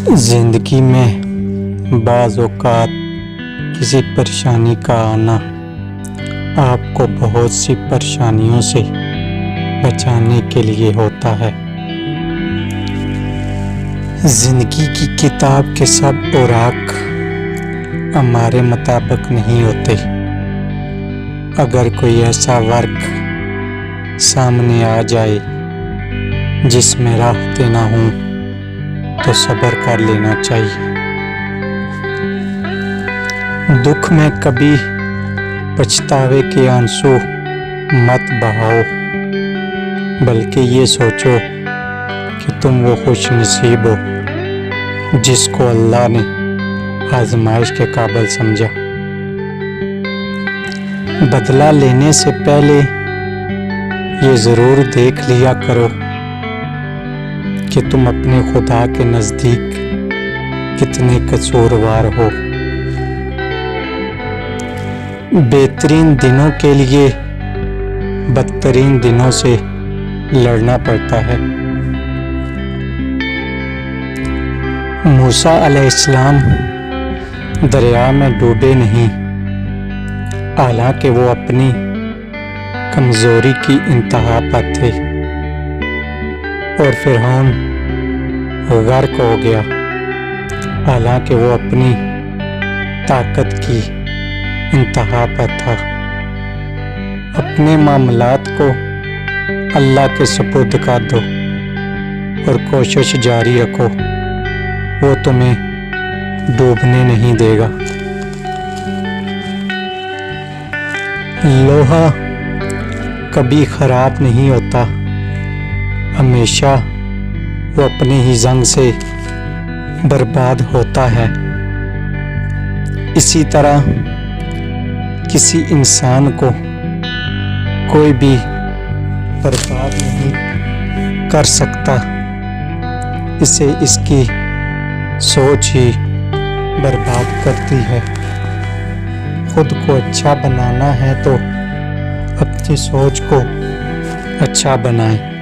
زندگی میں بعض اوقات کسی پریشانی کا آنا آپ کو بہت سی پریشانیوں سے بچانے کے لیے ہوتا ہے۔ زندگی کی کتاب کے سب اوراق ہمارے مطابق نہیں ہوتے۔ اگر کوئی ایسا ورق سامنے آ جائے جس میں راحتیں نہ ہوں تو صبر کر لینا چاہیے۔ دکھ میں کبھی پچھتاوے کے آنسو مت بہاؤ، بلکہ یہ سوچو کہ تم وہ خوش نصیب ہو جس کو اللہ نے آزمائش کے قابل سمجھا۔ بدلہ لینے سے پہلے یہ ضرور دیکھ لیا کرو کہ تم اپنے خدا کے نزدیک کتنے قصوروار ہو۔ بہترین دنوں کے لیے بدترین دنوں سے لڑنا پڑتا ہے۔ موسیٰ علیہ السلام دریا میں ڈوبے نہیں، حالانکہ وہ اپنی کمزوری کی انتہا پر تھے، اور فرعون غرق ہو گیا، حالانکہ وہ اپنی طاقت کی انتہا پر تھا۔ اپنے معاملات کو اللہ کے سپرد کر دو اور کوشش جاری رکھو، وہ تمہیں ڈوبنے نہیں دے گا۔ لوہا کبھی خراب نہیں ہوتا، ہمیشہ وہ اپنے ہی زنگ سے برباد ہوتا ہے۔ اسی طرح کسی انسان کو کوئی بھی برباد نہیں کر سکتا، اسے اس کی سوچ ہی برباد کرتی ہے۔ خود کو اچھا بنانا ہے تو اپنی سوچ کو اچھا بنائیں۔